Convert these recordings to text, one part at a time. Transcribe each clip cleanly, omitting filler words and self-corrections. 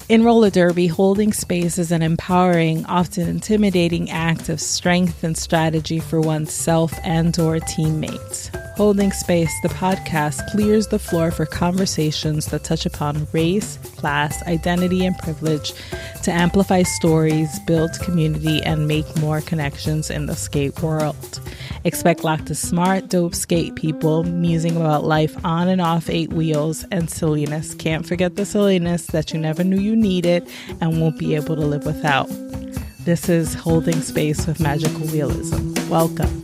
In roller derby, holding space is an empowering, often intimidating act of strength and strategy for oneself and/or teammates. Holding Space, the podcast, clears the floor for conversations that touch upon race, class, identity, and privilege to amplify stories, build community, and make more connections in the skate world. Expect lots of smart, dope skate people musing about life on and off 8 wheels and silliness. Can't forget the silliness that you never knew you needed and won't be able to live without. This is Holding Space with Magical Realism. Welcome.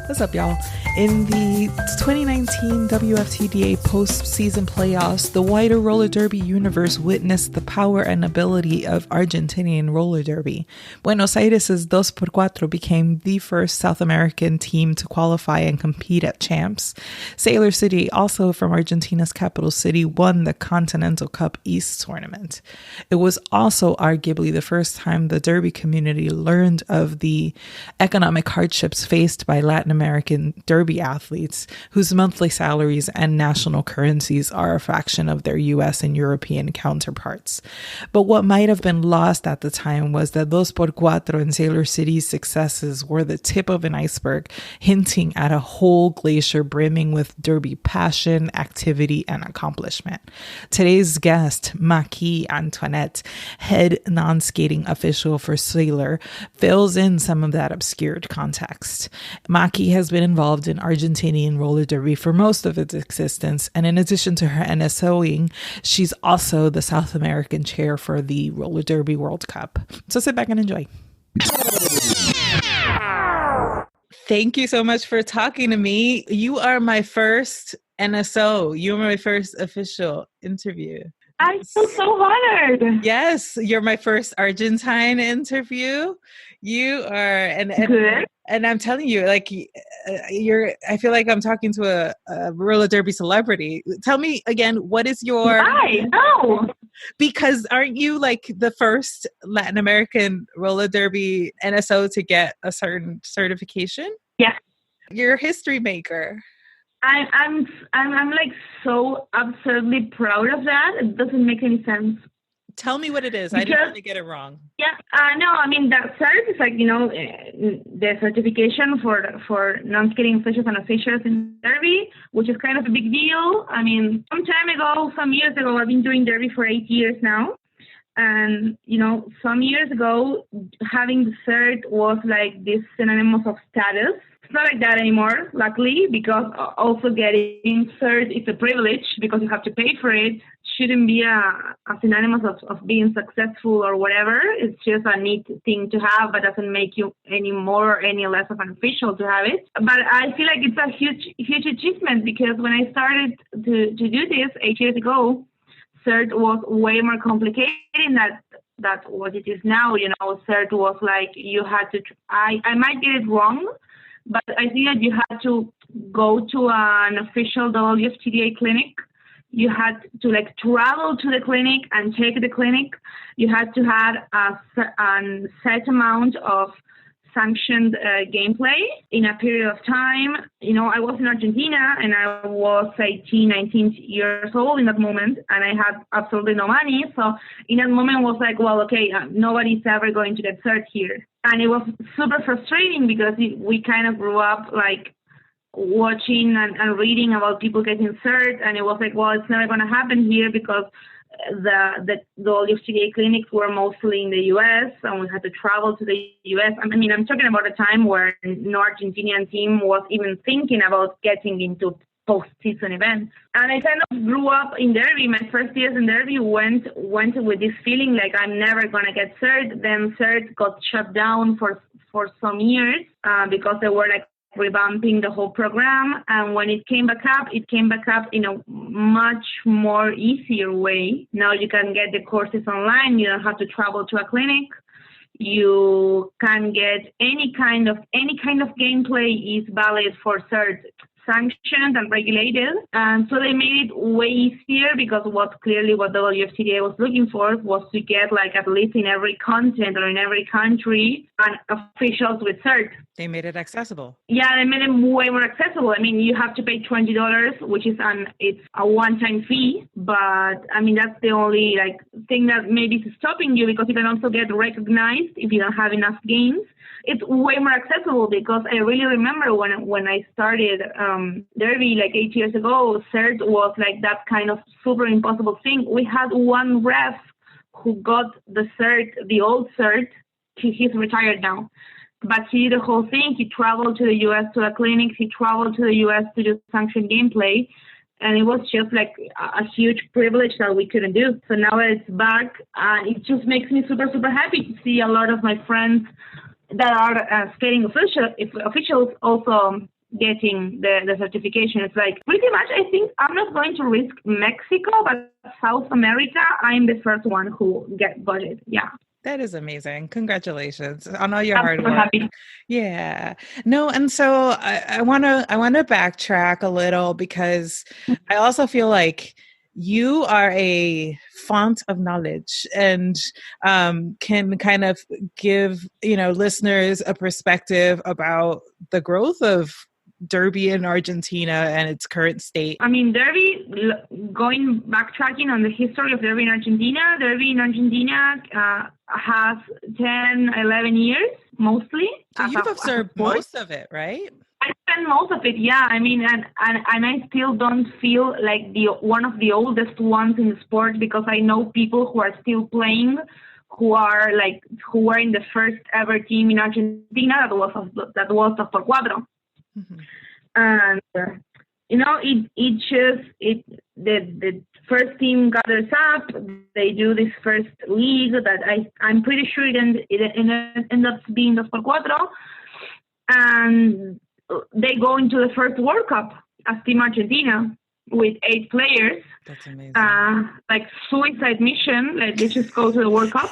What's up, y'all? In the 2019 WFTDA postseason playoffs, the wider roller derby universe witnessed the power and ability of Argentinian roller derby. Buenos Aires' 2x4 became the first South American team to qualify and compete at champs. Sailor City, also from Argentina's capital city, won the Continental Cup East tournament. It was also arguably the first time the derby community learned of the economic hardships faced by Latin American derby athletes whose monthly salaries and national currencies are a fraction of their US and European counterparts. But what might have been lost at the time was that 2x4 and Sailor City's successes were the tip of an iceberg, hinting at a whole glacier brimming with derby passion, activity, and accomplishment. Today's guest, Maki Antoinette, head non-skating official for Sailor, fills in some of that obscured context. Maki has been involved in Argentinian roller derby for most of its existence, and in addition to her NSOing, she's also the South American chair for the Roller Derby World Cup. So sit back and enjoy. Thank you so much for talking to me. You are my first NSO. You were my first official interview. I feel so honored. Yes, you're my first Argentine interview. You are, and I'm telling you, like, I feel like I'm talking to a roller derby celebrity. Tell me again, what is your... I know. Because aren't you like the first Latin American roller derby NSO to get a certain certification? Yes. You're a history maker. I'm like so absurdly proud of that. It doesn't make any sense. Tell me what it is. I didn't want to get it wrong. Yeah, no, I mean, that cert is like, the certification for non-skating officials and officials in derby, which is kind of a big deal. I mean, some years ago, I've been doing derby for 8 years now. And, some years ago, having the cert was like this synonymous of status. It's not like that anymore, luckily, because also getting cert is a privilege because you have to pay for it. Shouldn't be a synonymous of being successful or whatever. It's just a neat thing to have, but doesn't make you any more or any less of an official to have it. But I feel like it's a huge achievement because when I started to do this 8 years ago, cert was way more complicated than what it is now. Cert was like you had to, I might get it wrong, but I think that you had to go to an official WFTDA clinic. You had to travel to the clinic and take the clinic. You had to have a set amount of sanctioned gameplay in a period of time. I was in Argentina and I was 18, 19 years old in that moment, and I had absolutely no money. So in that moment, I was like, well, okay, nobody's ever going to get cert here. And it was super frustrating because we kind of grew up like watching and reading about people getting cert, and it was like, well, it's never going to happen here because the WFTDA clinics were mostly in the U.S. and we had to travel to the U.S. I mean, I'm talking about a time where no Argentinian team was even thinking about getting into postseason events. And I kind of grew up in derby. My first years in derby went with this feeling like I'm never going to get cert. Then cert got shut down for some years because they were like revamping the whole program, and when it came back up in a much more easier way. Now you can get the courses online. You don't have to travel to a clinic. You can get any kind of gameplay is valid for cert. sanctioned and regulated. And so they made it way easier because what the WFTDA was looking for was to get like at least in every continent or in every country and officials with cert. They made it accessible. Yeah, they made it way more accessible. I mean, you have to pay $20, which is it's a one-time fee. But I mean, that's the only like thing that maybe is stopping you, because you can also get recognized if you don't have enough games. It's way more accessible because I really remember when I started Derby like 8 years ago, cert was like that kind of super impossible thing. We had one ref who got the cert, the old cert. He's retired now. But he did the whole thing. He traveled to the U.S. to the clinics. He traveled to the U.S. to do sanctioned gameplay. And it was just like a huge privilege that we couldn't do. So now it's back. It just makes me super, super happy to see a lot of my friends that are skating officials also getting the certification. It's like pretty much, I think I'm not going to risk Mexico, but South America, I'm the first one who got it. Yeah. That is amazing. Congratulations on all your I'm hard super work. happy. Yeah. No, and so I wanna backtrack a little, because I also feel like you are a font of knowledge and can kind of give, listeners a perspective about the growth of Derby in Argentina and its current state. I mean, Derby, backtracking on the history of Derby in Argentina has 10, 11 years, mostly. So you've observed most of it, right? I spent most of it, yeah. I mean, and I still don't feel like one of the oldest ones in the sport, because I know people who are still playing, who are in the first ever team in Argentina that was the Cuatro. Mm-hmm. And the first team gathers up. They do this first league that I'm pretty sure it ends up being the Cuatro, and they go into the first World Cup as Team Argentina with 8 players. That's amazing. Like suicide mission. Like, they just go to the World Cup.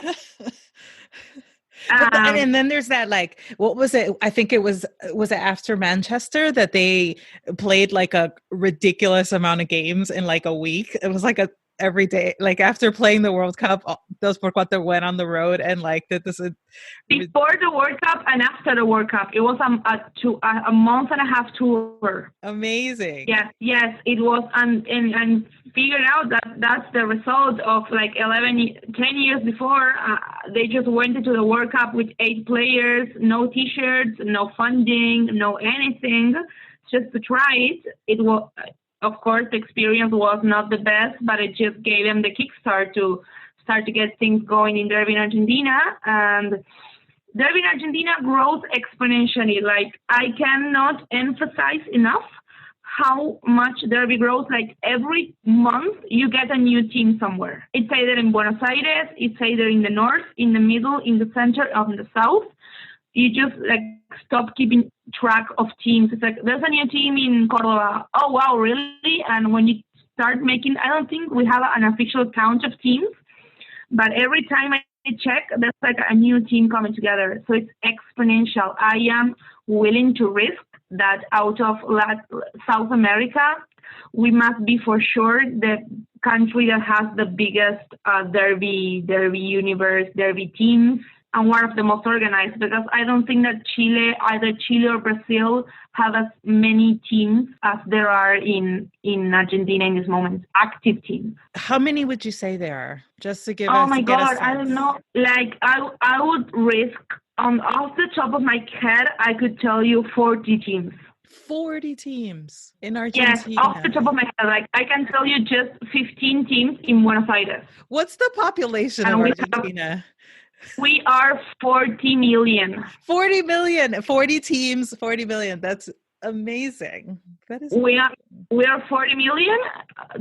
And then there's that, like, what was it? I think it was it after Manchester that they played like a ridiculous amount of games in like a week. It was like every day, like after playing the World Cup, those por cuatro went on the road and like did this. Before the World Cup and after the World Cup, it was a month and a half tour. Amazing. Yes, it was, and figured out that that's the result of like 10 years before. They just went into the World Cup with 8 players, no T-shirts, no funding, no anything, just to try it. It was, of course, the experience was not the best, but it just gave them the kickstart to start to get things going in Derby in Argentina. And Derby in Argentina grows exponentially. Like, I cannot emphasize enough how much Derby grows. Like, every month you get a new team somewhere. It's either in Buenos Aires, it's either in the north, in the middle, in the center, or in the south. You just like stop keeping track of teams. It's like, there's a new team in Cordoba. Oh, wow, really? And when you start making, I don't think we have an official count of teams, but every time I check, there's like a new team coming together. So it's exponential. I am willing to risk that out of South America, we must be for sure the country that has the biggest Derby universe, Derby teams, and one of the most organized, because I don't think that either Chile or Brazil have as many teams as there are in Argentina in this moment, active teams. How many would you say there are? Just to give us. Oh my God, I don't know. Like, I would risk, off the top of my head, I could tell you 40 teams. 40 teams in Argentina. Yes, off the top of my head. Like, I can tell you just 15 teams in Buenos Aires. What's the population of Argentina? We are 40 million. 40 million, 40 teams, 40 million. That's amazing. That is. We are 40 million,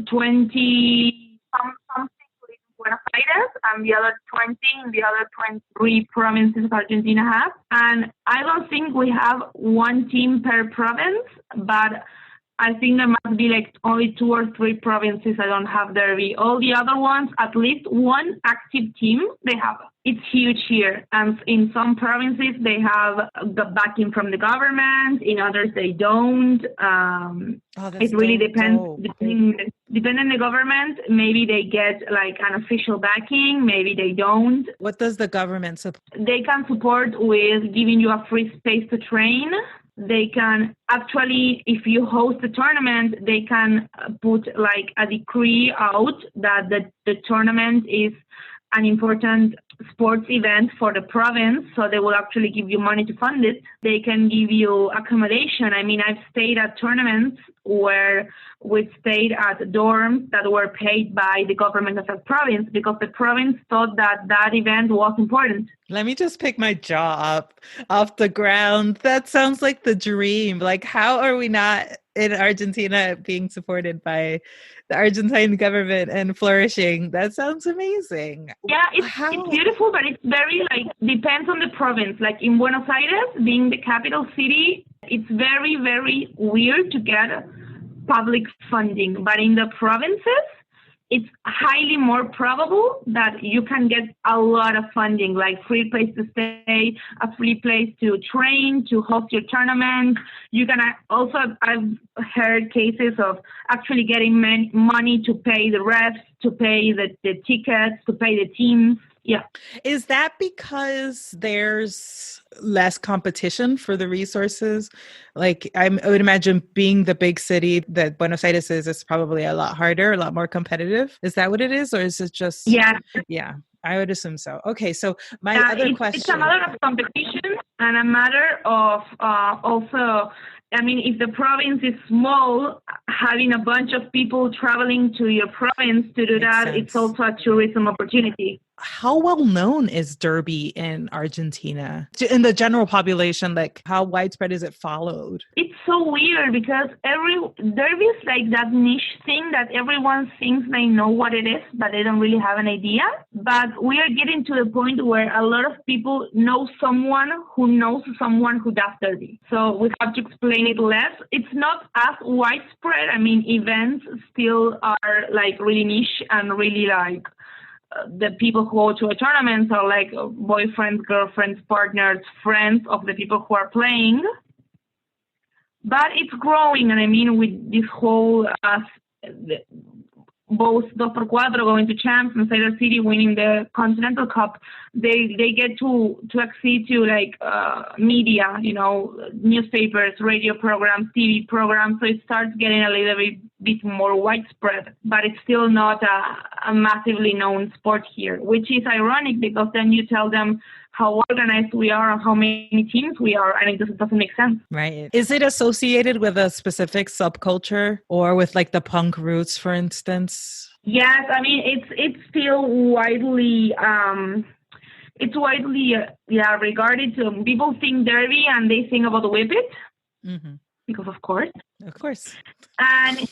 20 something in Buenos Aires, and the other 20 in the other 23 provinces Argentina has. And I don't think we have one team per province, but I think there must be like only 2 or 3 provinces that don't have derby. All the other ones, at least one active team, they have. It's huge here. And in some provinces, they have the backing from the government. In others, they don't. It really depends. Depending on the government, maybe they get like an official backing, maybe they don't. What does the government support? They can support with giving you a free space to train. They can actually, if you host a tournament, they can put like a decree out that the tournament is an important sports event for the province, so they will actually give you money to fund it. They can give you accommodation. I mean, I've stayed at tournaments where we stayed at dorms that were paid by the government of the province because the province thought that that event was important. Let me just pick my jaw up off the ground. That sounds like the dream. Like, how are we not in Argentina being supported by the Argentine government and flourishing? That sounds amazing. Yeah, it's beautiful, but it's very depends on the province. Like in Buenos Aires, being the capital city, it's very, very weird to get public funding. But in the provinces, it's highly more probable that you can get a lot of funding, like free place to stay, a free place to train, to host your tournament. You can also, I've heard cases of actually getting money to pay the refs, to pay the tickets, to pay the teams. Yeah. Is that because there's less competition for the resources? Like, I would imagine being the big city that Buenos Aires is probably a lot harder, a lot more competitive. Is that what it is? Or is it just... Yeah, I would assume so. Okay, so my other question... It's a matter of competition and a matter of also... I mean, if the province is small, having a bunch of people traveling to your province to do that, it's also a tourism opportunity. How well known is Derby in Argentina? In the general population, like how widespread is it followed? It's so weird because Derby is like that niche thing that everyone thinks they know what it is, but they don't really have an idea. But we are getting to the point where a lot of people know someone who knows someone who does Derby. So we have to explain it less. It's not as widespread. I mean, events still are like really niche and really like the people who go to a tournament are like boyfriends, girlfriends, partners, friends of the people who are playing. But it's growing, and I mean, with this whole both 2x4 going to champs and Sailor City winning the Continental Cup, they get to accede to like media, you know, newspapers, radio programs, TV programs. So it starts getting a little bit more widespread, but it's still not a massively known sport here, which is ironic because then you tell them how organized we are and how many teams we are, and it just doesn't make sense. Right. Is it associated with a specific subculture or with like the punk roots, for instance? Yes, I mean it's still widely regarded. To people think Derby and they think about the Whip It. Mm-hmm. Because of course. And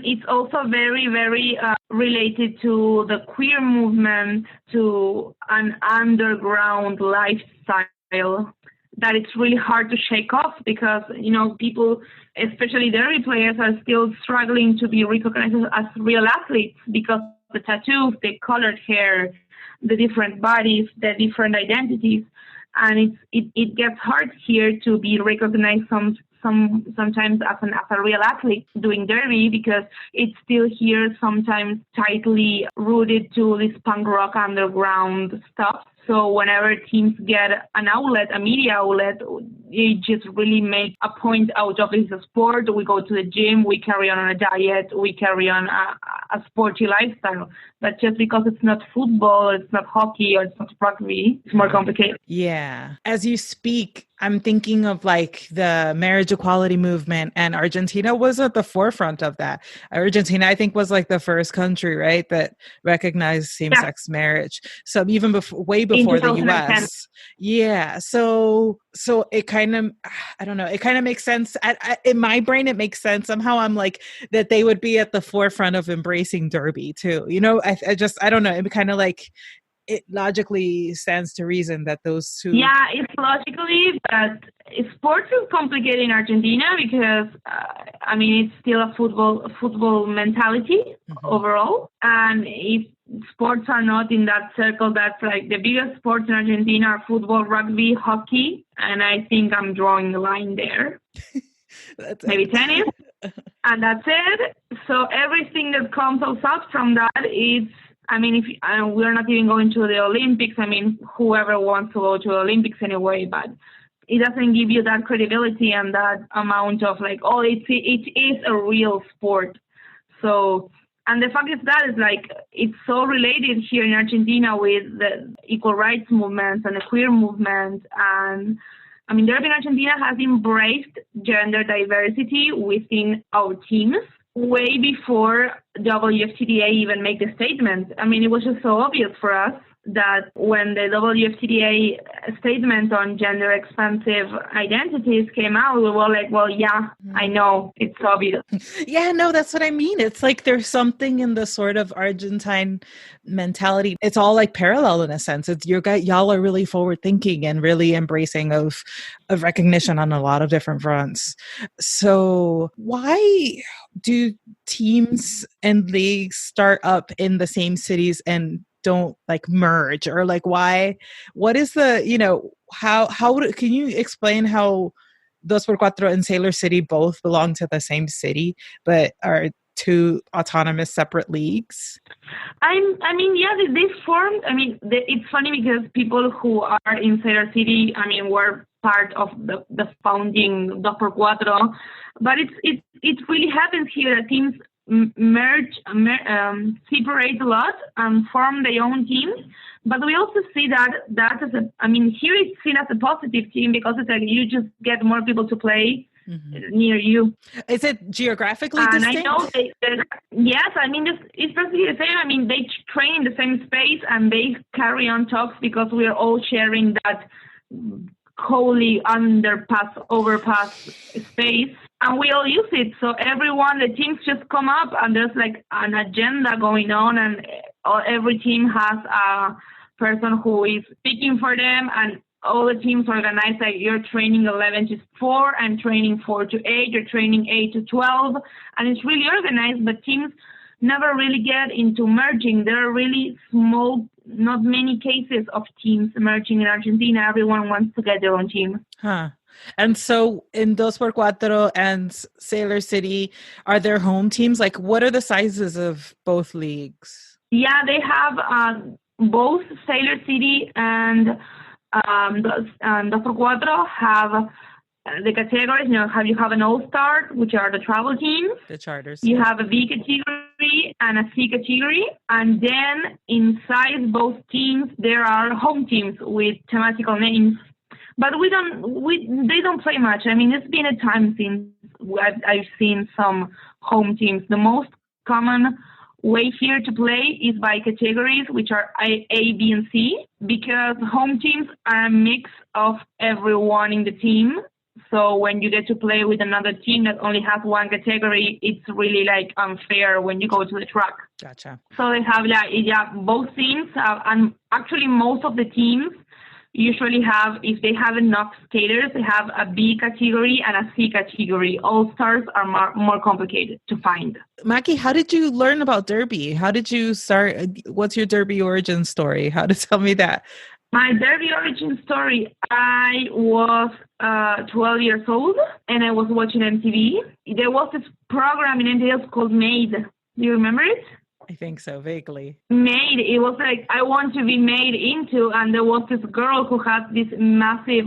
it's also very, very related to the queer movement, to an underground lifestyle that it's really hard to shake off because, you know, people, especially Derby players, are still struggling to be recognized as real athletes because the tattoos, the colored hair, the different bodies, the different identities. And it gets hard here to be recognized sometimes as a real athlete doing Derby because it's still here sometimes tightly rooted to this punk rock underground stuff. So whenever teams get an outlet, a media outlet, they just really make a point out of it as a sport. We go to the gym, we carry on a diet, we carry on a sporty lifestyle. But just because it's not football, it's not hockey, or it's not rugby, it's more complicated. Yeah. As you speak, I'm thinking of like the marriage equality movement, and Argentina was at the forefront of that. Argentina, I think, was like the first country, right, that recognized same-sex marriage. So even way before the U.S. Yeah. So it kind of, I don't know, it kind of makes sense. In my brain, it makes sense. Somehow I'm like that they would be at the forefront of embracing Derby too. You know, I don't know. It kind of like, it logically stands to reason that those two. Yeah, it's logically, but sports is complicated in Argentina because, it's still a football mentality overall. And if sports are not in that circle, that's like the biggest sports in Argentina are football, rugby, hockey, and I think I'm drawing the line there. Maybe tennis, and that's it. So everything that comes out from that is, we're not even going to the Olympics. Whoever wants to go to the Olympics anyway, but it doesn't give you that credibility and that amount of like, oh, it is a real sport. So, and the fact is that is like, it's so related here in Argentina with the equal rights movements and the queer movement. And the Derby in Argentina has embraced gender diversity within our teams way before WFTDA even make the statement. It was just so obvious for us that when the WFTDA statement on gender expansive identities came out, we were like, well, yeah, I know, it's obvious. Yeah, no, that's what I mean. It's like there's something in the sort of Argentine mentality. It's all like parallel in a sense. It's y'all are really forward thinking and really embracing of recognition on a lot of different fronts. So why do teams and leagues start up in the same cities and don't like merge, or like what is the, can you explain how Dos por Cuatro and Sailor City both belong to the same city but are two autonomous separate leagues? They formed, it's funny because people who are in Sailor City, were part of the founding Dos por Cuatro, but it really happens here that teams merge, separate a lot and form their own teams. But we also see that as here it's seen as a positive team because it's like you just get more people to play near you. Is it geographically distinct? And I know yes, it's basically the same. They train in the same space and they carry on talks because we are all sharing that Coley overpass space. And we all use it. So the teams just come up and there's like an agenda going on, and every team has a person who is speaking for them, and all the teams organize like you're training 11 to 4 and training 4 to 8, you're training 8 to 12. And it's really organized, but teams never really get into merging. There are really small, not many cases of teams merging in Argentina. Everyone wants to get their own team. Huh. And so in Dos por Cuatro and Sailor City, are there home teams? Like, what are the sizes of both leagues? Yeah, they have both Sailor City and Dos por Cuatro have the categories. You have an All-Star, which are the travel teams. The charters. You have a B category and a C category. And then inside both teams, there are home teams with thematical names. But they don't play much. It's been a time since I've seen some home teams. The most common way here to play is by categories, which are A, B, and C, because home teams are a mix of everyone in the team. So when you get to play with another team that only has one category, it's really like unfair when you go to the track. Gotcha. So they have both teams, and actually most of the teams usually have, if they have enough skaters, they have a B category and a C category. All-Stars are more complicated to find. Maki, how did you learn about Derby? How did you start? What's your Derby origin story? How to tell me that? My Derby origin story, I was 12 years old and I was watching MTV. There was this program in MTV called Made. Do you remember it? I think so, vaguely. Made. It was like, I want to be made into, and there was this girl who had this massive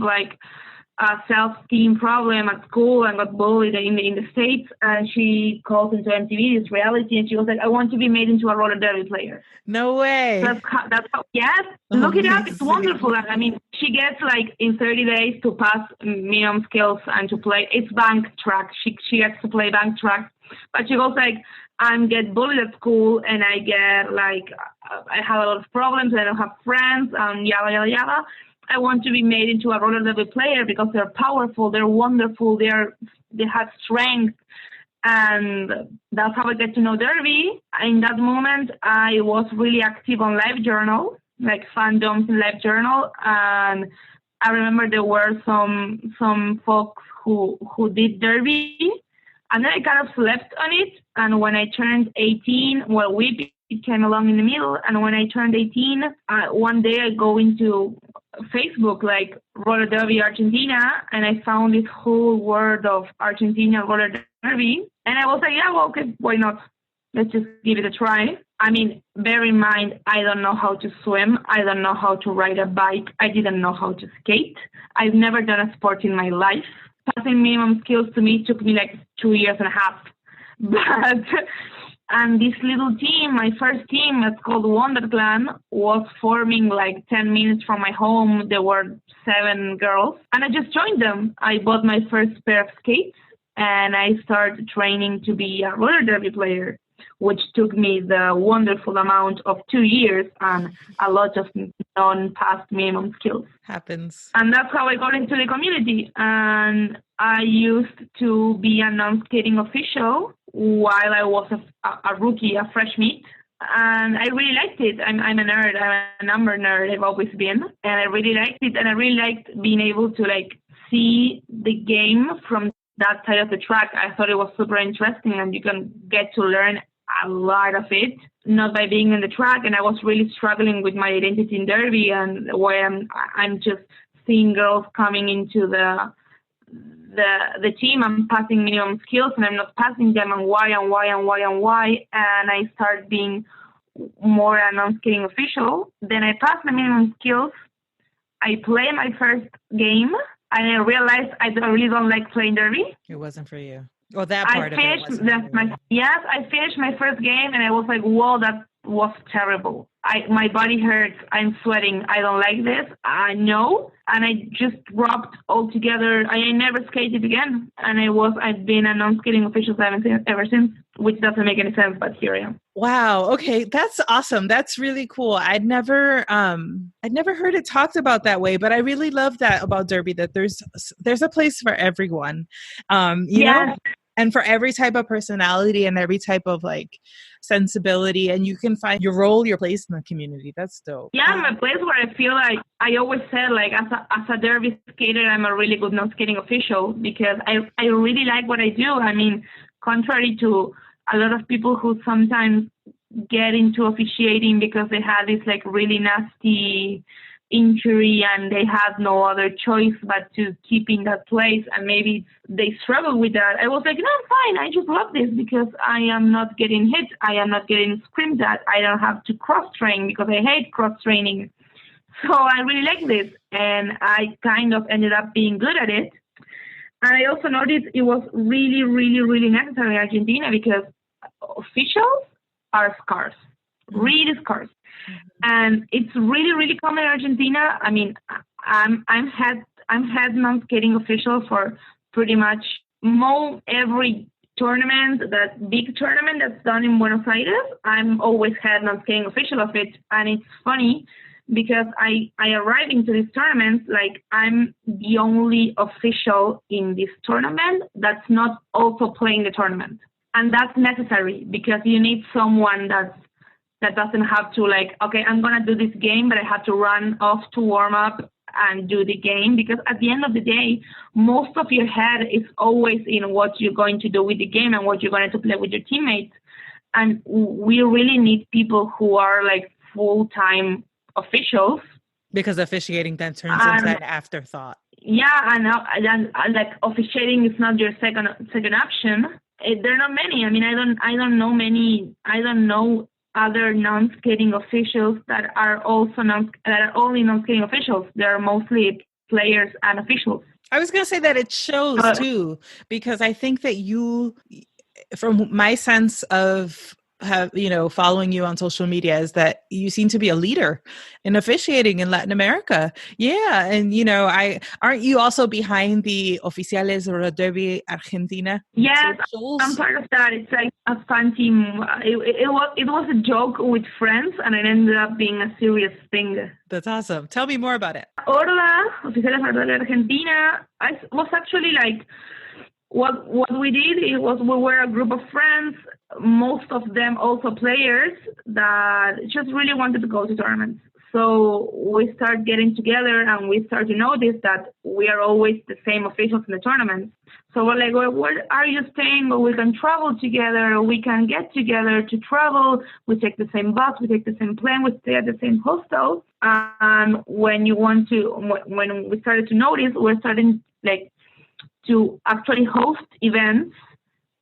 self-esteem problem at school and got bullied in the States, and she calls into MTV, this reality, and she was like, I want to be made into a roller derby player. No way. That's how, yes, look it up, it's wonderful. She gets in 30 days to pass minimum skills and to play, it's bank track, she gets to play bank track, but she goes I get bullied at school and I get I have a lot of problems, I don't have friends, and yada, yada, yada. I want to be made into a roller derby player because they're powerful, they're wonderful, they have strength. And that's how I get to know Derby. In that moment, I was really active on LiveJournal like fandoms in LiveJournal, and I remember there were some folks who did derby, and then I kind of slept on it. And when I turned 18, well, we came along in the middle. And when I turned 18, one day I go into Facebook, like roller derby Argentina, and I found this whole world of Argentina roller derby, and I was like, yeah, well, okay, why not? Let's just give it a try. I mean, bear in mind, I don't know how to swim. I don't know how to ride a bike. I didn't know how to skate. I've never done a sport in my life. Passing minimum skills to me took me like 2 years and a half. But, and this little team, my first team, it's called Wonder Clan, was forming like 10 minutes from my home. There were 7 girls, and I just joined them. I bought my first pair of skates, and I started training to be a roller derby player, which took me the wonderful amount of 2 years and a lot of non-passed minimum skills. Happens. And that's how I got into the community. And I used to be a non-skating official while I was a rookie, a fresh meat. And I really liked it. I'm a nerd. I'm a number nerd. I've always been. And I really liked it. And I really liked being able to like see the game from that side of the track. I thought it was super interesting, and you can get to learn a lot of it, not by being in the track. And I was really struggling with my identity in derby, and where I'm just seeing girls coming into the team. I'm passing minimum skills, and I'm not passing them, and why. And I start being more a non-skating official. Then I pass my minimum skills. I play my first game, and I realized I really don't like playing derby. It wasn't for you. Well, that part of it wasn't Yes, I finished my first game, and I was like, whoa, that was terrible. My body hurts. I'm sweating. I don't like this. I know. And I just dropped altogether. I never skated again. And I've been a non-skating official ever since, which doesn't make any sense, but here I am. Wow. Okay. That's awesome. That's really cool. I'd never heard it talked about that way, but I really love that about derby, that there's a place for everyone. You know? And for every type of personality and every type of like sensibility, and you can find your role, your place in the community. That's dope. Yeah, my place where I feel like I always said, like as a derby skater, I'm a really good non-skating official because I really like what I do. I mean, contrary to a lot of people who sometimes get into officiating because they had this like really nasty injury and they had no other choice but to keep in that place, and maybe they struggle with that. I was like, no, I'm fine. I just love this because I am not getting hit. I am not getting screamed at. I don't have to cross-train because I hate cross-training. So I really like this, and I kind of ended up being good at it. And I also noticed it was really, really, really necessary in Argentina because officials are scarce, really scarce. And it's really, really common in Argentina. I mean, I'm head non-skating official for pretty much every tournament, that big tournament that's done in Buenos Aires. I'm always head non-skating official of it. And it's funny because I arrive into this tournament like I'm the only official in this tournament that's not also playing the tournament. And that's necessary because you need someone that doesn't have to like, okay, I'm going to do this game, but I have to run off to warm up and do the game. Because at the end of the day, most of your head is always in what you're going to do with the game and what you're going to play with your teammates. And we really need people who are like full-time officials. Because officiating then turns into an afterthought. Yeah, and like officiating is not your second option. There are not many. I mean, I don't know other non-skating officials that are only non-skating officials. They're mostly players and officials. I was going to say that it shows too, because I think that you, from my sense of following you on social media, is that you seem to be a leader in officiating in Latin America. Yeah. And, aren't you also behind the Oficiales or Derby Argentina? Yes, I'm part of that. It's like a fun team. It was a joke with friends, and it ended up being a serious thing. That's awesome. Tell me more about it. Orla, Oficiales or Derby Argentina, was actually like, what we did, we were a group of friends, most of them also players that just really wanted to go to tournaments. So we start getting together and we start to notice that we are always the same officials in the tournament. So we're like, well, where are you staying? Well, we can travel together. We can get together to travel. We take the same bus. We take the same plane. We stay at the same hostel. When we started to notice, we're starting like to actually host events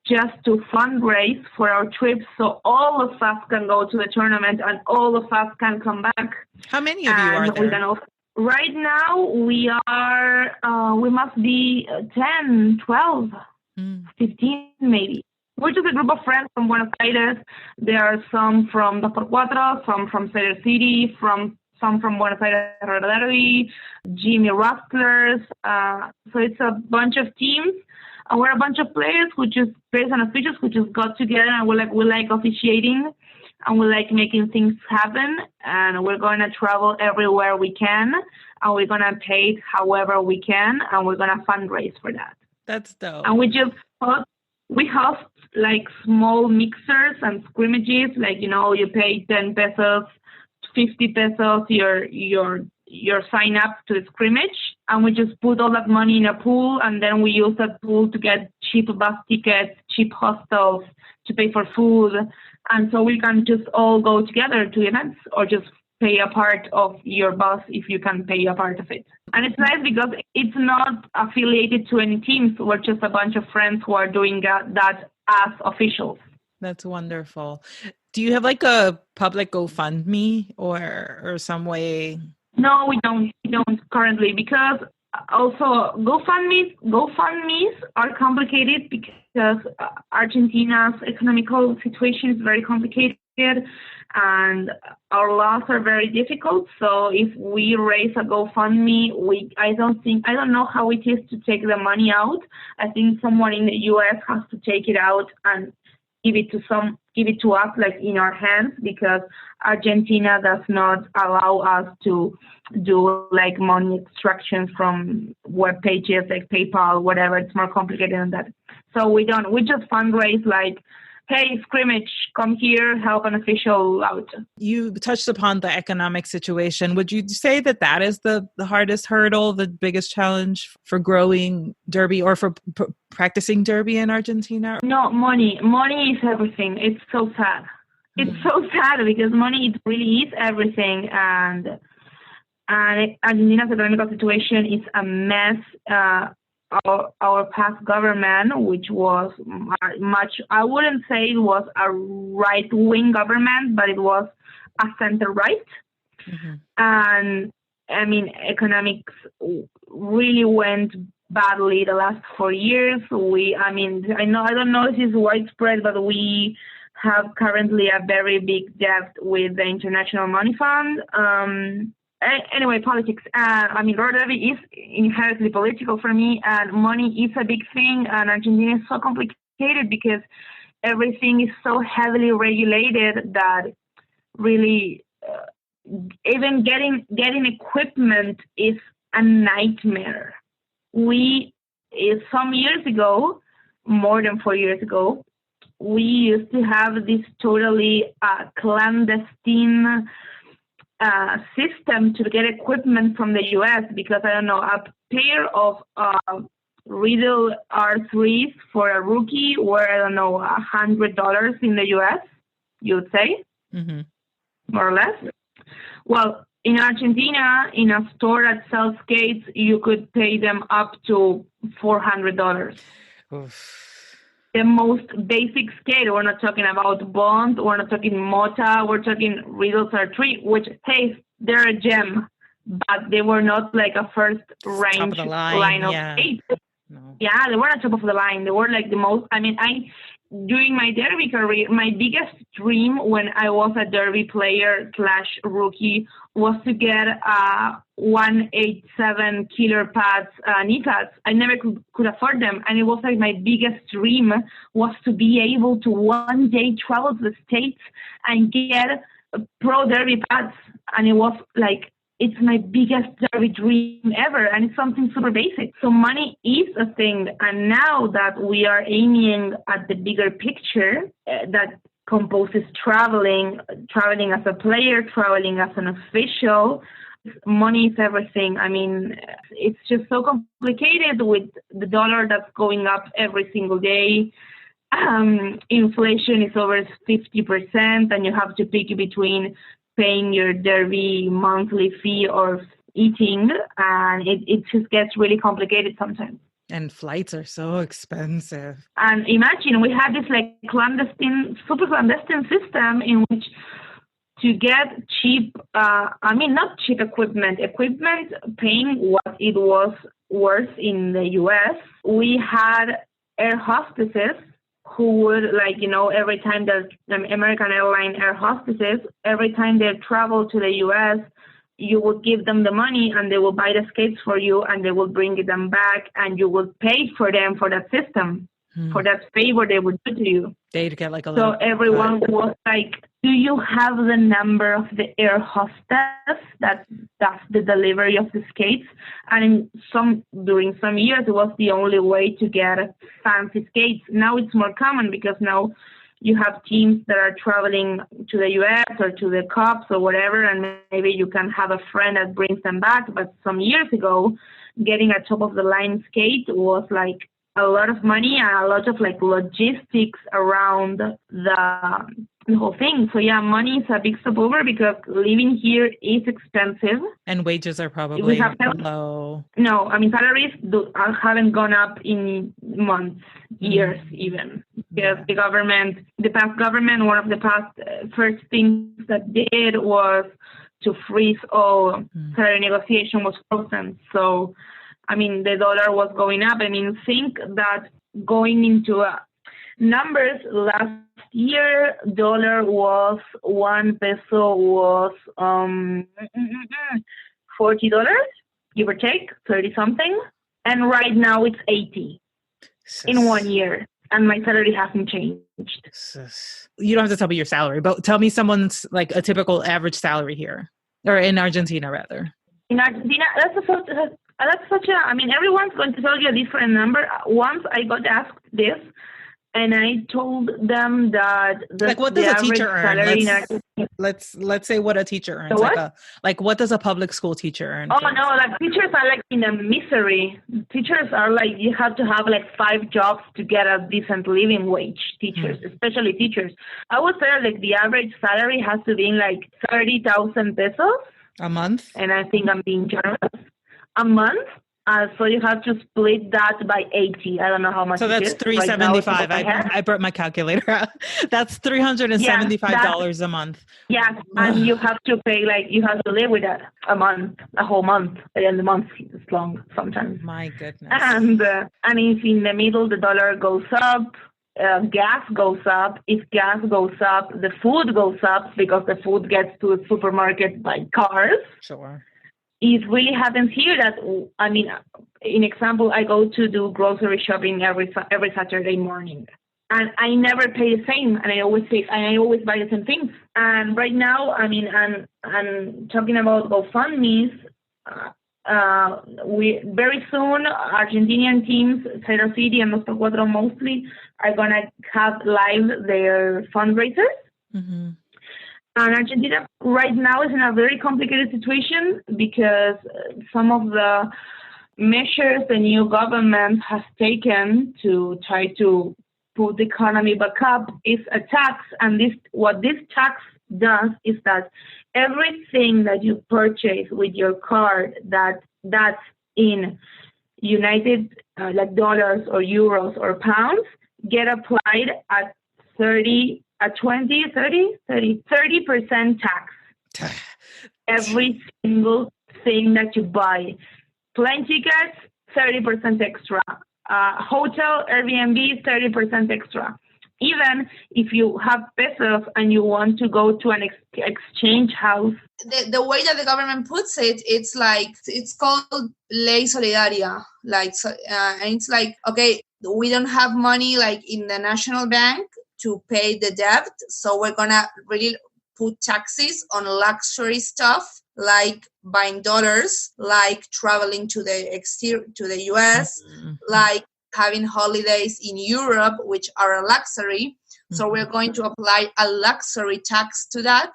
just to fundraise for our trips, so all of us can go to the tournament and all of us can come back. How many of you are there? Right now, we must be 10, 12, 15 maybe. We're just a group of friends from Buenos Aires. There are some from the Cuatro, some from Cedar City, some from Buenos Aires Derby, Jimmy Rustlers. So it's a bunch of teams. And we're a bunch of players and officials who just got together and we like officiating and we like making things happen, and we're going to travel everywhere we can, and we're going to pay it however we can, and we're going to fundraise for that. That's dope. And we host like small mixers and scrimmages, like, you pay 10 pesos, 50 pesos, your sign up to the scrimmage, and we just put all that money in a pool, and then we use that pool to get cheap bus tickets, cheap hostels, to pay for food, and so we can just all go together to events or just pay a part of your bus if you can pay a part of it. And it's nice because it's not affiliated to any teams. We're just a bunch of friends who are doing that as officials. That's wonderful. Do you have like a public GoFundMe or some way? No, we don't currently, because also GoFundMes are complicated because Argentina's economical situation is very complicated and our laws are very difficult. So if we raise a GoFundMe, I don't know how it is to take the money out. I think someone in the US has to take it out and give it to us, like in our hands, because Argentina does not allow us to do like money extractions from web pages like PayPal, whatever. It's more complicated than that. So we just fundraise like, hey, scrimmage, come here, help an official out. You touched upon the economic situation. Would you say that is the hardest hurdle, the biggest challenge for growing derby or for practicing derby in Argentina? No, money. Money is everything. It's so sad. It's so sad because money, it really is everything. And Argentina's economic situation is a mess. Our past government, which was much, I wouldn't say it was a right-wing government, but it was a center-right. Mm-hmm. And, I mean, economics really went badly the last 4 years. I don't know if it's widespread, but we have currently a very big debt with the International Money Fund. Anyway, politics. Roller derby is inherently political for me, and money is a big thing. And Argentina is so complicated because everything is so heavily regulated that really, even getting equipment is a nightmare. Some years ago, more than 4 years ago, we used to have this totally clandestine system to get equipment from the U.S. because, I don't know, a pair of Riddle R3s for a rookie were, I don't know, $100 in the U.S., you would say, more or less. Well, in Argentina, in a store that sells skates, you could pay them up to $400. Oof. The most basic skate. We're not talking about Bond. We're not talking Mota. We're talking Riddles R3, which, hey, they're a gem, but they were not like a first range line of skates. No. Yeah, they were on top of the line. They were like the most. During my derby career, my biggest dream when I was a derby player / rookie was to get 187 killer pads, knee pads. I never could afford them. And it was like my biggest dream was to be able to one day travel to the States and get pro derby pads. And it was like, it's my biggest derby dream ever, and it's something super basic. So money is a thing, and now that we are aiming at the bigger picture, that composes traveling as a player, traveling as an official. Money is everything. I mean, it's just so complicated with the dollar that's going up every single day. Inflation is over 50%, and you have to pick between paying your derby monthly fee or eating, and it just gets really complicated sometimes. And flights are so expensive. And imagine we had this like super clandestine system in which to get cheap, not cheap equipment paying what it was worth in the US. We had air hostesses who would, every time the American airline air hostesses, every time they travel to the US, you would give them the money and they will buy the skates for you and they will bring them back and you will pay for them for that system, for that favor they would do to you. They'd get like a little. So everyone was like, do you have the number of the air hostess that does the delivery of the skates? And during some years, it was the only way to get fancy skates. Now it's more common because now you have teams that are traveling to the US or to the Cups or whatever, and maybe you can have a friend that brings them back. But some years ago, getting a top-of-the-line skate was like a lot of money and a lot of like logistics around the whole thing. So yeah, money is a big stopover because living here is expensive. And wages are probably low. No, I mean, salaries haven't gone up in months, years even. Because the past government, one of the past first things that did was to freeze all salary negotiation was frozen. So, I mean, the dollar was going up. I mean, think that going into numbers last year, dollar was 1 peso was $40, give or take, 30 something. And right now it's 80 in 1 year. And my salary hasn't changed. You don't have to tell me your salary, but tell me someone's like a typical average salary here, or in Argentina rather. In Argentina, I mean, everyone's going to tell you a different number. Once I got asked this, and I told them that what does a teacher earn? Let's say what a teacher earns. What does a public school teacher earn? Oh no, like teachers are like in a misery. Teachers are like you have to have like 5 jobs to get a decent living wage. Teachers, especially teachers. I would say like the average salary has to be like 30,000 pesos a month. And I think I'm being generous. A month. So you have to split that by 80. I don't know how much. So that's $375. I brought my calculator out. That's $375 a month. Yeah, and you have to pay you have to live with that a whole month, and the month is long sometimes. My goodness. And if in the middle the dollar goes up, gas goes up. If gas goes up, the food goes up because the food gets to the supermarket by cars. Sure. It really happens here that, I mean, in example, I go to do grocery shopping every Saturday morning. And I never pay the same, and I always buy the same things. And right now, I mean, and talking about GoFundMe's, we very soon Argentinian teams, Cero City and Los Cuatro mostly, are gonna have live their fundraisers. Mm-hmm. And Argentina right now is in a very complicated situation because some of the measures the new government has taken to try to put the economy back up is a tax. And what this tax does is that everything that you purchase with your card that's in United dollars or euros or pounds get applied at 30% tax. Every single thing that you buy. Plane tickets, 30% extra. Hotel, Airbnb, 30% extra. Even if you have pesos and you want to go to an exchange house. The way that the government puts it, it's called Ley Solidaria. And it's like, okay, we don't have money in the national bank to pay the debt, so we're gonna really put taxes on luxury stuff like buying dollars, like traveling to the US, like having holidays in Europe, which are a luxury. So we're going to apply a luxury tax to that.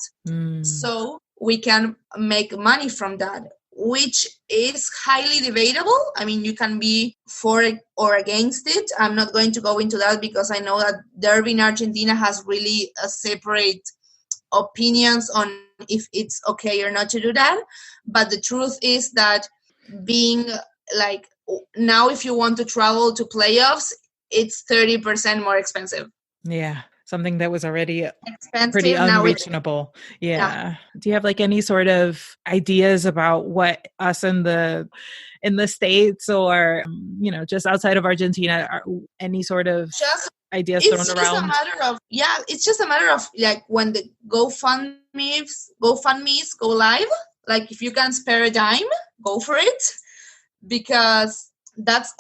So we can make money from that, which is highly debatable. I mean, you can be for it or against it. I'm not going to go into that because I know that Derby in Argentina has really a separate opinions on if it's okay or not to do that. But the truth is that being like now, if you want to travel to playoffs, it's 30% more expensive. Yeah. Something that was already Expensive, pretty now unreasonable. Yeah. Do you have like any sort of ideas about what us in the States or, just outside of Argentina, any sort of ideas thrown around? It's just a matter of like when the GoFundMe's go live, like if you can spare a dime, go for it. Because that's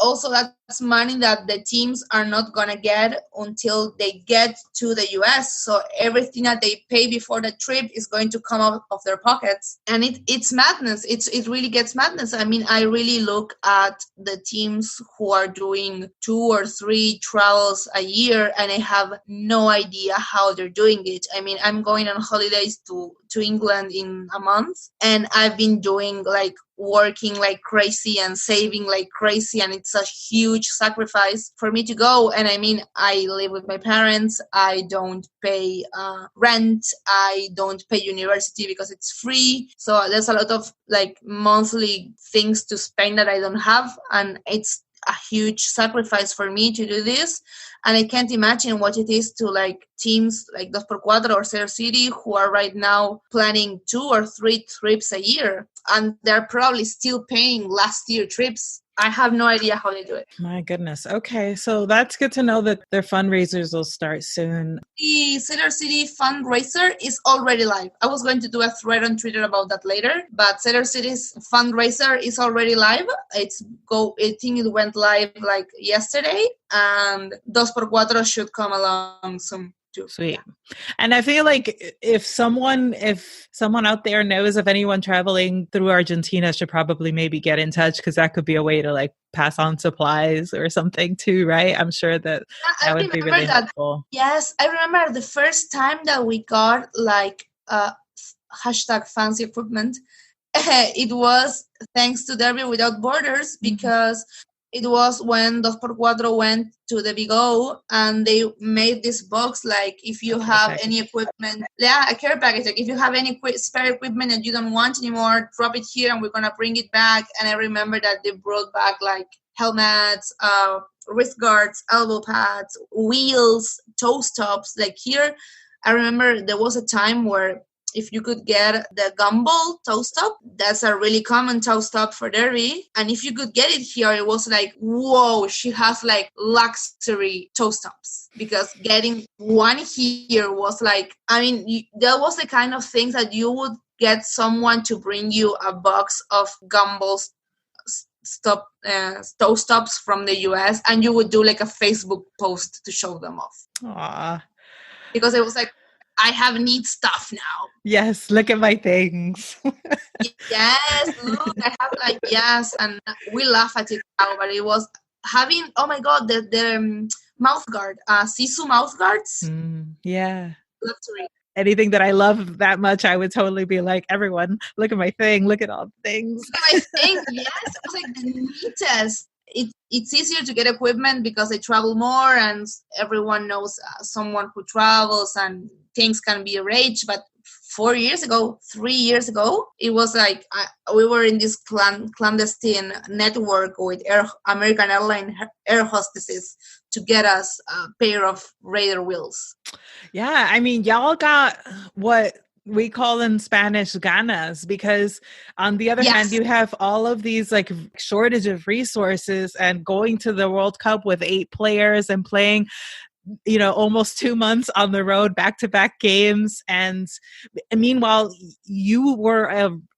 money that the teams are not going to get until they get to the US. So everything that they pay before the trip is going to come out of their pockets. And it's madness. It really gets madness. I mean, I really look at the teams who are doing 2 or 3 travels a year, and I have no idea how they're doing it. I mean, I'm going on holidays to England in a month, and I've been doing like working like crazy and saving like crazy, and it's a huge sacrifice for me to go. And I mean, I live with my parents, I don't pay rent, I don't pay university because it's free, so there's a lot of like monthly things to spend that I don't have, and it's a huge sacrifice for me to do this. And I can't imagine what it is to like teams like 2x4 or Sailor City who are right now planning 2 or 3 trips a year, and they're probably still paying last year trips. I have no idea how they do it. My goodness. Okay. So that's good to know that their fundraisers will start soon. The Sailor City fundraiser is already live. I was going to do a thread on Twitter about that later, but Sailor City's fundraiser is already live. I think it went live like yesterday, and 2x4 should come along soon. Sweet. And I feel like if someone out there knows of anyone traveling through Argentina, should probably maybe get in touch, because that could be a way to like pass on supplies or something too, right? I'm sure that would be really helpful. Yes, I remember the first time that we got like #fancy equipment. It was thanks to Derby Without Borders, because it was when 2x4 went to the Big O, and they made this box, like if you have any equipment, a care package, like if you have any spare equipment and you don't want anymore, drop it here and we're going to bring it back. And I remember that they brought back like helmets, wrist guards, elbow pads, wheels, toe stops. Like here, I remember there was a time where if you could get the gumball toe stop, that's a really common toe stop for Derby. And if you could get it here, it was like, whoa, she has like luxury toe stops. Because getting one here was like, I mean, that was the kind of things that you would get someone to bring you a box of gumballs toe stops from the US, and you would do like a Facebook post to show them off. Aww. Because it was like, I have neat stuff now. Yes, look at my things. Yes, look, I have like, yes, and we laugh at it now, but it was having, oh my God, the mouth guard, Sisu mouth guards. Yeah. Luxury. Anything that I love that much, I would totally be like, everyone, look at my thing, look at all the things. Look at my thing, yes, it was like the neatest. It's easier to get equipment because they travel more, and everyone knows someone who travels, and things can be arranged. But 3 years ago, it was like we were in this clandestine network with American Airlines air hostesses to get us a pair of Raider wheels. Yeah, I mean, y'all got what we call in Spanish ganas, because on the other hand, you have all of these like shortage of resources, and going to the World Cup with 8 players and playing, almost 2 months on the road, back-to-back games. And meanwhile, you were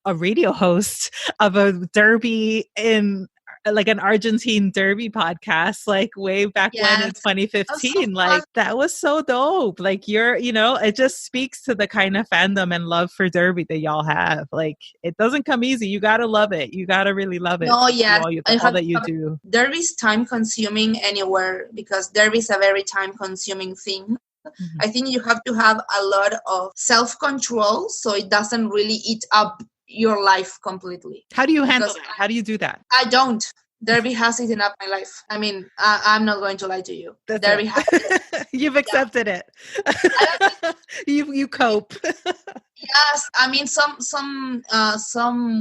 a radio host of a derby in like an Argentine derby podcast, like way back when in 2015. Like that was so dope. Like it just speaks to the kind of fandom and love for derby that y'all have. Like it doesn't come easy. You gotta love it. You gotta really love it. Oh yeah, all that you do. Derby's time consuming anywhere, because derby is a very time consuming thing. Mhm. I think you have to have a lot of self-control so it doesn't really eat up your life completely. How do you handle Because that? How do you do that? I don't. Derby has eaten up my life. I mean, I'm not going to lie to you. That's Derby it. has. You've accepted it. You cope. Yes, I mean, some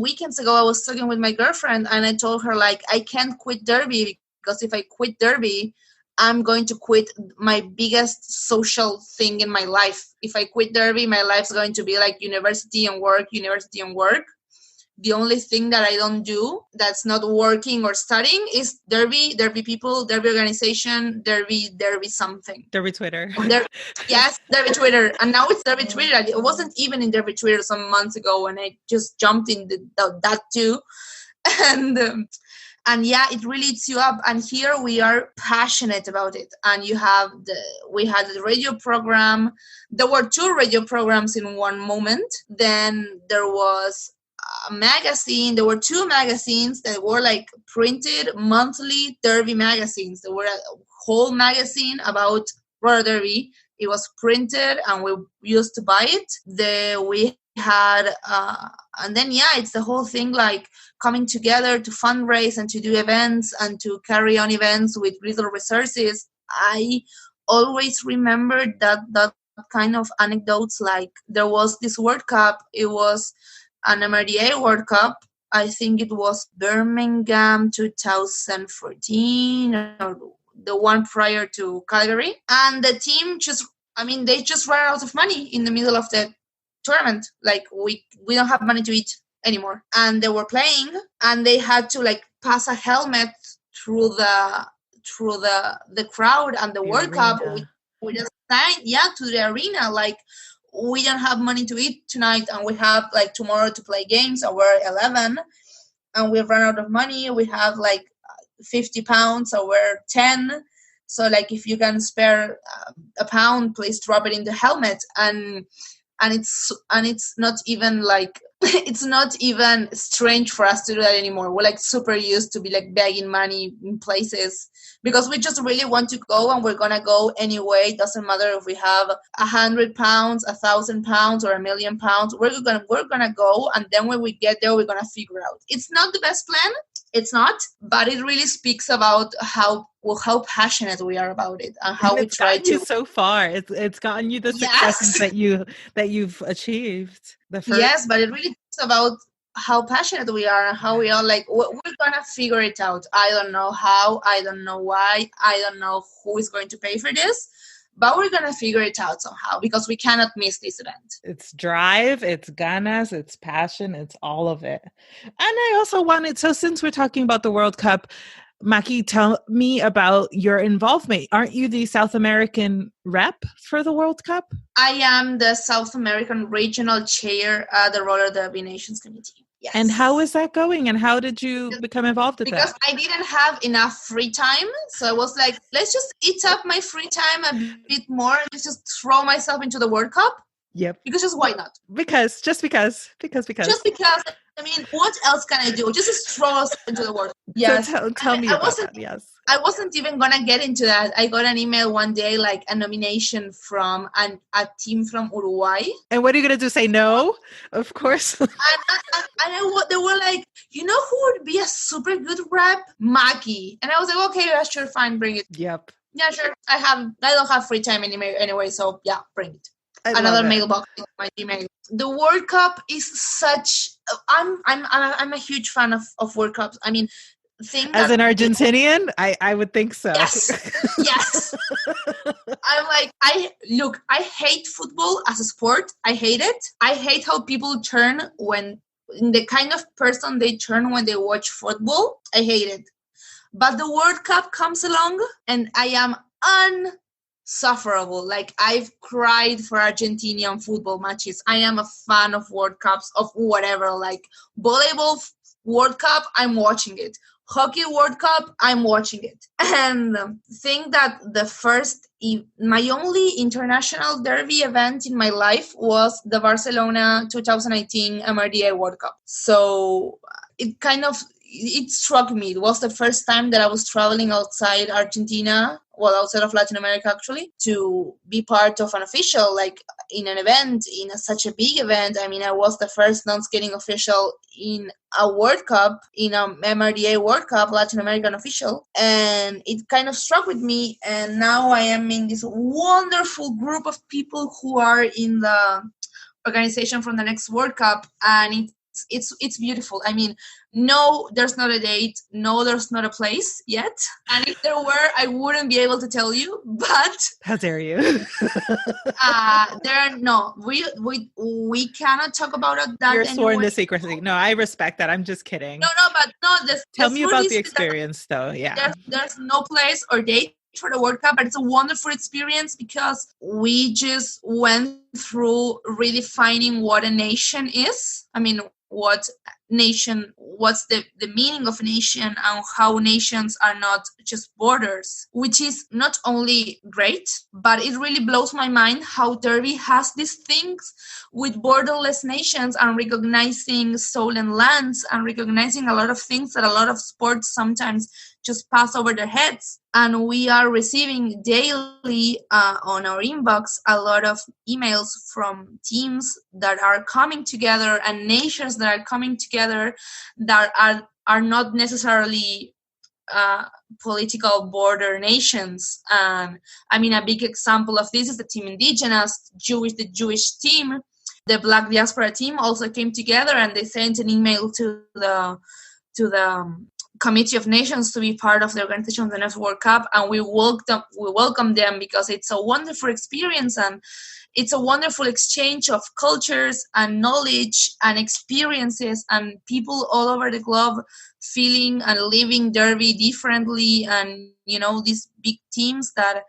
weekends ago, I was talking with my girlfriend, and I told her like I can't quit Derby because if I quit Derby, I'm going to quit my biggest social thing in my life. If I quit Derby, my life's going to be like university and work, university and work. The only thing that I don't do that's not working or studying is Derby, Derby people, Derby organization, Derby something. Derby Twitter. Yes, Derby Twitter. And now it's Derby Twitter. It wasn't even in Derby Twitter some months ago when I just jumped in that too. And yeah, it really eats you up. And here we are passionate about it. And we had the radio program. There were 2 radio programs in one moment. Then there was a magazine. There were 2 magazines that were like printed monthly Derby magazines. There were a whole magazine about roller derby. It was printed and we used to buy it. We had and then it's the whole thing like coming together to fundraise and to do events and to carry on events with little resources. I always remember that kind of anecdotes. Like there was this World Cup. It was an MRDA World Cup. I think it was Birmingham 2014 or the one prior to Calgary. And the team they just ran out of money in the middle of the tournament. Like we don't have money to eat anymore. And they were playing and they had to like pass a helmet through the crowd and the World Cup. We just signed to the arena. Like we don't have money to eat tonight and we have like tomorrow to play games and we're 11 and we've run out of money. We have like 50 pounds or we're 10. So like if you can spare a pound, please drop it in the helmet. And it's not even like it's not even strange for us to do that anymore. We're like super used to be like begging money in places because we just really want to go and we're gonna go anyway. It doesn't matter if we have 100 pounds, 1,000 pounds, or 1,000,000 pounds. We're gonna go, and then when we get there, we're gonna figure out. It's not the best plan. It's not, but it really speaks about how passionate we are about it and how we try to. So far, it's gotten you the successes that you've achieved. Yes, but it really talks about how passionate we are and how we are like we're gonna figure it out. I don't know how, I don't know why, I don't know who is going to pay for this, but we're gonna figure it out somehow because we cannot miss this event. It's drive, it's ganas, it's passion, it's all of it. And I also wanted, so since we're talking about the World Cup, Maki, tell me about your involvement. Aren't you the South American rep for the World Cup? I am the South American regional chair at the Roller Derby Nations Committee. Yes. And how is that going? And how did you become involved with that? Because I didn't have enough free time. So I was like, let's just eat up my free time a bit more. Let's just throw myself into the World Cup. Yep. Because just why not? Because. Just because. I mean, what else can I do? Just throw us into the world. Yes. So tell me about that. Yes. I wasn't even going to get into that. I got an email one day, like a nomination from a team from Uruguay. And what are you going to do? Say no? Of course. and they were like, you know who would be a super good rep? Maki. And I was like, okay, yeah, sure, fine, bring it. Yep. Yeah, sure. I don't have free time anyway, so yeah, bring it. Another mailbox in my email. The World Cup is such. I'm a huge fan of World Cups. I mean, as an Argentinian, I would think so. Yes. I'm like, I hate football as a sport. I hate it. I hate how people turn the kind of person they turn when they watch football. I hate it. But the World Cup comes along, and I am insufferable. Like, I've cried for Argentinian football matches. I am a fan of World Cups, of whatever. Like, volleyball World Cup, I'm watching it. Hockey World Cup, I'm watching it. And think that my only international derby event in my life was the Barcelona 2018 MRDA World Cup. So it kind of it struck me. It was the first time that I was traveling outside Argentina, well, outside of Latin America, actually, to be part of an official, like in an event, such a big event. I mean, I was the first non-skating official in a World Cup, in a MRDA World Cup, Latin American official. And it kind of struck with me. And now I am in this wonderful group of people who are in the organization from the next World Cup. And it's beautiful. I mean, no, there's not a date. No, there's not a place yet. And if there were, I wouldn't be able to tell you. But how dare you? We cannot talk about that. You're sworn to secrecy. No, I respect that. I'm just kidding. Tell me about the experience, though. Yeah, there's no place or date for the World Cup, but it's a wonderful experience because we just went through redefining what a nation is. I mean, what's the meaning of a nation, and how nations are not just borders, which is not only great, but it really blows my mind how Derby has these things with borderless nations and recognizing stolen lands and recognizing a lot of things that a lot of sports sometimes just pass over their heads. And we are receiving daily on our inbox a lot of emails from teams that are coming together and nations that are coming together that are not necessarily political border nations. I mean, a big example of this is the Team Indigenous, the Jewish team. The Black diaspora team also came together and they sent an email to the Committee of Nations to be part of the organization of the next World Cup, and we welcome them because it's a wonderful experience and it's a wonderful exchange of cultures and knowledge and experiences and people all over the globe feeling and living Derby differently. And these big teams that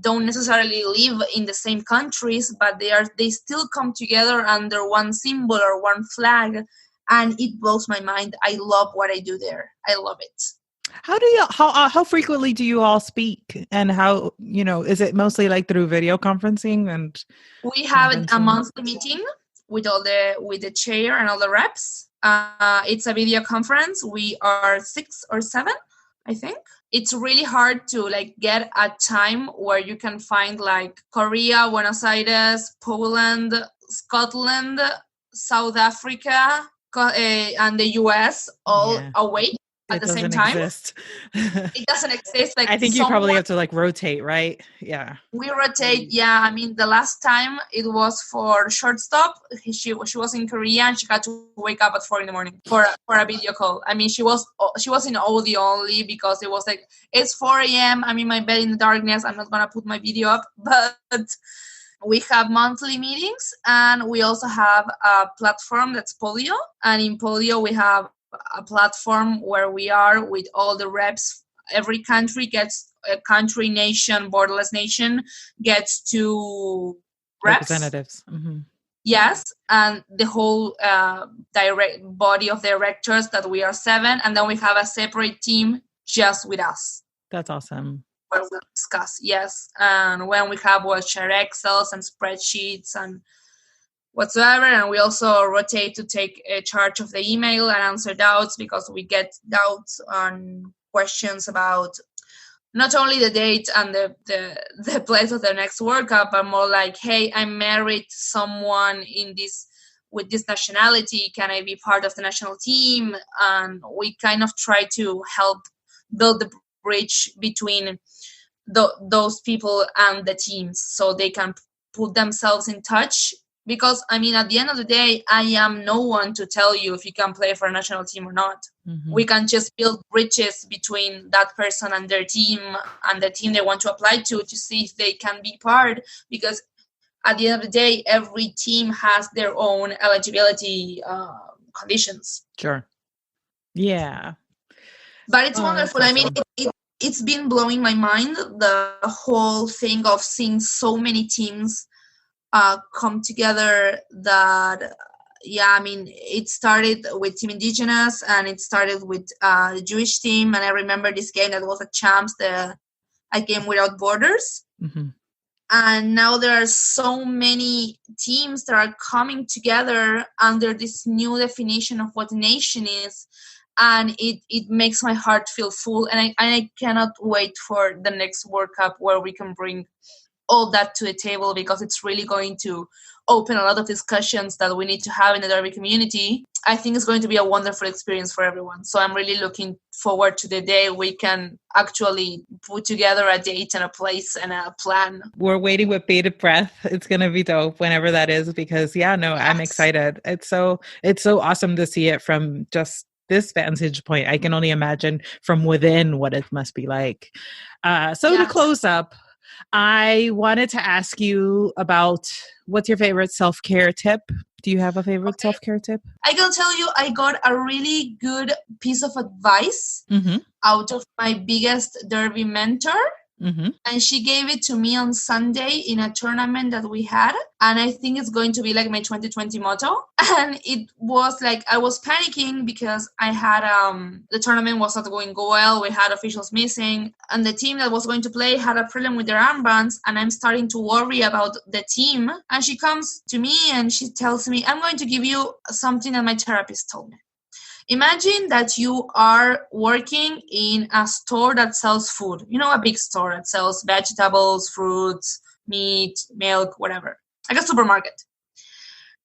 don't necessarily live in the same countries, but they still come together under one symbol or one flag. And it blows my mind. I love what I do there. I love it. How frequently do you all speak? And how, is it mostly like through video conferencing? And we have a monthly meeting with the chair and all the reps. It's a video conference. We are 6 or 7, I think. It's really hard to get a time where you can find Korea, Buenos Aires, Poland, Scotland, South Africa, and the US all awake at the same time. It doesn't exist. I think you probably have to rotate, right? Yeah. We rotate. Yeah. I mean, the last time it was for shortstop. She was in Korea and she had to wake up at 4 a.m. for a video call. I mean, she was in audio only because it was it's 4 a.m. I'm in my bed in the darkness. I'm not gonna put my video up, but. We have monthly meetings, and we also have a platform that's Podio. And in Podio, we have a platform where we are with all the reps. Every country gets a country, nation, borderless nation gets 2 reps. Representatives. Mm-hmm. Yes, and the whole direct body of directors that we are 7. And then we have a separate team just with us. That's awesome. Where we'll discuss, yes. And when we we'll share Excels and spreadsheets and whatsoever. And we also rotate to take charge of the email and answer doubts, because we get doubts on questions about not only the date and the place of the next World Cup, but more hey, I married someone with this nationality. Can I be part of the national team? And we kind of try to help build the bridge between those people and the teams so they can put themselves in touch. Because, I mean, at the end of the day, I am no one to tell you if you can play for a national team or not. Mm-hmm. We can just build bridges between that person and their team and the team they want to apply to see if they can be part. Because at the end of the day, every team has their own eligibility conditions. Sure. Yeah. But it's wonderful. Awesome. I mean, it's been blowing my mind, the whole thing of seeing so many teams come together that, I mean, it started with Team Indigenous and it started with the Jewish team. And I remember this game that was a Champs, a game without borders. Mm-hmm. And now there are so many teams that are coming together under this new definition of what a nation is. and it makes my heart feel full, and I cannot wait for the next World Cup where we can bring all that to the table, because it's really going to open a lot of discussions that we need to have in the derby community. I think it's going to be a wonderful experience for everyone. So I'm really looking forward to the day we can actually put together a date and a place and a plan. We're waiting with bated breath. It's going to be dope whenever that is, because I'm excited. It's so awesome to see it from just this vantage point. I can only imagine from within what it must be like. To close up, I wanted to ask you about what's your favorite self-care tip? Do you have a favorite self-care tip? I can tell you I got a really good piece of advice out of my biggest derby mentor. And she gave it to me on Sunday in a tournament that we had. And I think it's going to be like my 2020 motto. And it was like, I was panicking because I had, the tournament was not going well. We had officials missing. And the team that was going to play had a problem with their armbands. And I'm starting to worry about the team. And she comes to me and she tells me, I'm going to give you something that my therapist told me. Imagine that you are working in a store that sells food, a big store that sells vegetables, fruits, meat, milk, whatever, like a supermarket.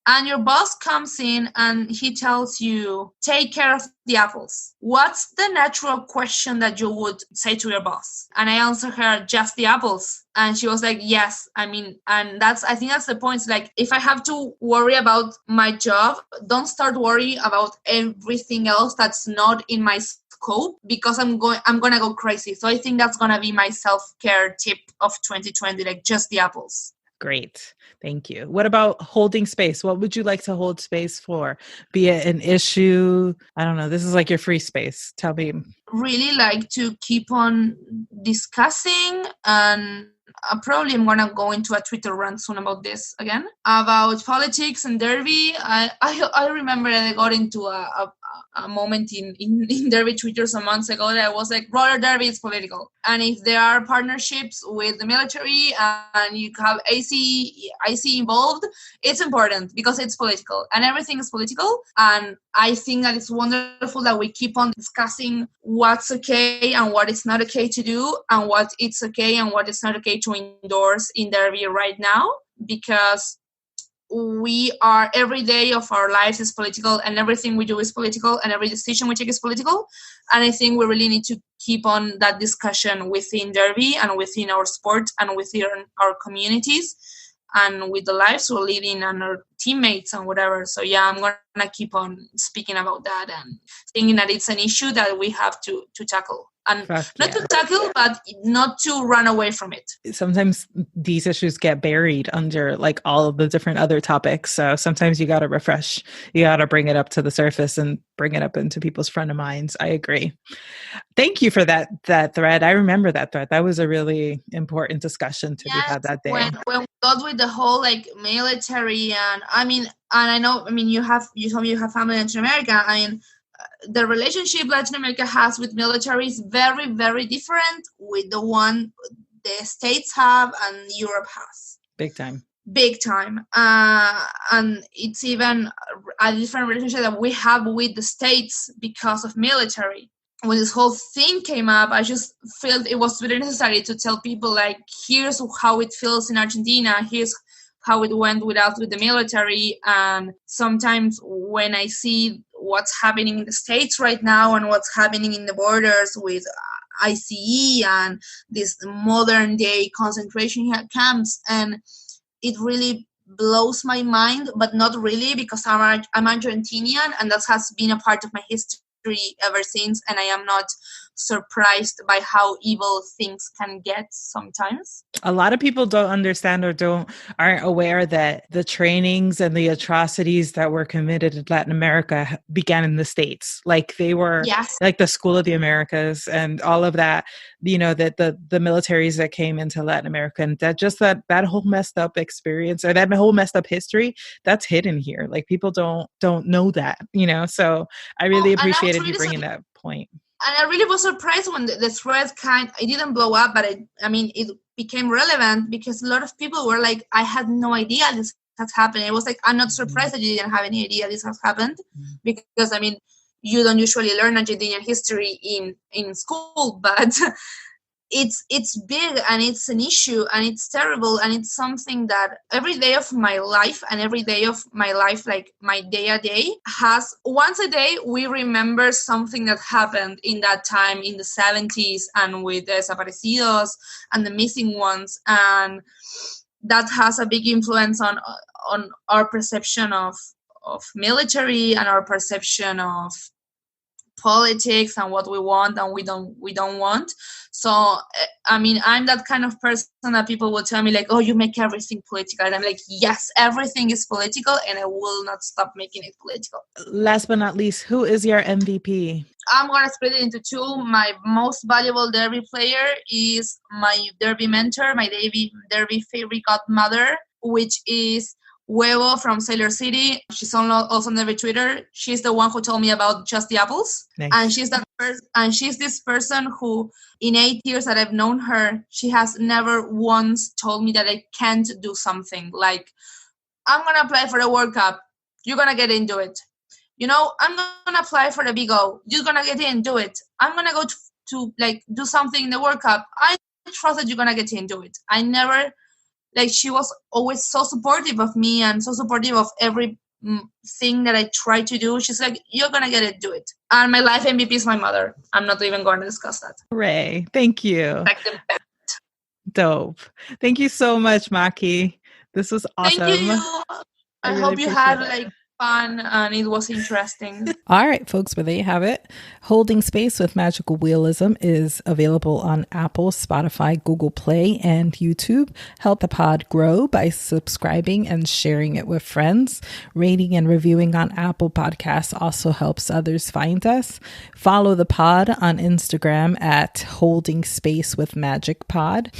And your boss comes in and he tells you, take care of the apples. What's the natural question that you would say to your boss? And I answered her, just the apples. And she was like, yes. I think that's the point. It's like, if I have to worry about my job, don't start worrying about everything else that's not in my scope, because I'm going to go crazy. So I think that's going to be my self-care tip of 2020, like just the apples. Great. Thank you. What about holding space? What would you like to hold space for? Be it an issue? I don't know. This is like your free space. Tell me. Really like to keep on discussing, and probably I'm going to go into a Twitter rant soon about this again, about politics and derby. I remember that I got into a moment in derby Twitter some months ago that I was like, roller derby is political. And if there are partnerships with the military and you have IC involved, it's important because it's political and everything is political. And I think that it's wonderful that we keep on discussing what's okay and what is not okay to do, and what it's okay and what is not okay to endorse in derby right now, because we are, every day of our lives is political, and everything we do is political, and every decision we take is political. And I think we really need to keep on that discussion within derby and within our sport and within our communities and with the lives we're living and our teammates and whatever. So yeah, I'm going to keep on speaking about that and thinking that it's an issue that we have to tackle. And to tackle, but not to run away from it. Sometimes these issues get buried under like all of the different other topics. So sometimes you got to refresh, you got to bring it up to the surface and bring it up into people's front of minds. I agree. Thank you for that thread. I remember that thread. That was a really important discussion to be had that day. When we got with the whole like military, and I know, you told me you have family in Latin America. The relationship Latin America has with military is very, very different with the one the States have and Europe has. Big time. And it's even a different relationship that we have with the States because of military. When this whole thing came up, I just felt it was very necessary to tell people, like, here's how it feels in Argentina, here's how it went with the military. And sometimes when I see what's happening in the States right now and what's happening in the borders with ICE and these modern day concentration camps, and it really blows my mind, but not really, because I'm Argentinian and that has been a part of my history ever since, and I am not surprised by how evil things can get sometimes. A lot of people don't understand or aren't aware that the trainings and the atrocities that were committed in Latin America began in the States. Like they were like the School of the Americas and all of that, that the militaries that came into Latin America, and that whole messed up experience or that whole messed up history that's hidden here. Like people don't know that, so I really appreciated you bringing that point. And I really was surprised when the thread it didn't blow up, but it became relevant because a lot of people were like, I had no idea this has happened. It was like, I'm not surprised that you didn't have any idea this has happened, because you don't usually learn Argentinian history in school, but it's big and it's an issue and it's terrible, and it's something that every day of my life, like my day a day, has once a day we remember something that happened in that time in the 70s, and with the desaparecidos and the missing ones, and that has a big influence on our perception of military and our perception of politics and what we want and we don't want. So I mean, I'm that kind of person that people will tell me like, oh, you make everything political, and I'm like, yes, everything is political, and I will not stop making it political. Last but not least, who is your MVP? I'm gonna split it into two. My most valuable derby player is my derby mentor, my derby fairy godmother, which is Huevo from Sailor City. She's also on every Twitter. She's the one who told me about Just the Apples. Nice. And she's this person who, in 8 years that I've known her, she has never once told me that I can't do something. Like, I'm gonna apply for the World Cup. You're gonna get into it. You know, I'm gonna apply for the Big O. You're gonna get in, do it. I'm gonna go to like do something in the World Cup. I trust that you're gonna get into it. I never. Like, she was always so supportive of me and so supportive of every thing that I try to do. She's like, you're going to get it, do it. And my life MVP is my mother. I'm not even going to discuss that. Hooray. Thank you. Like the best. Dope. Thank you so much, Maki. This was awesome. Thank you. I really hope you had like fun and it was interesting. All right, folks, well, there you have it. Holding Space with Magical Realism is available on Apple, Spotify, Google Play, and YouTube. Help the pod grow by subscribing and sharing it with friends. Rating and reviewing on Apple Podcasts also helps others find us. Follow the pod on Instagram at Holding Space with Magic Pod.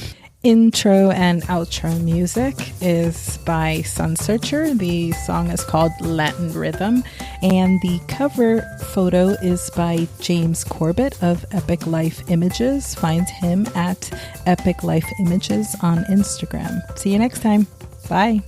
Intro and outro music is by Sunsearcher. The song is called Latin Rhythm, and the cover photo is by James Corbett of Epic Life Images. Find him at Epic Life Images on Instagram. See you next time. Bye.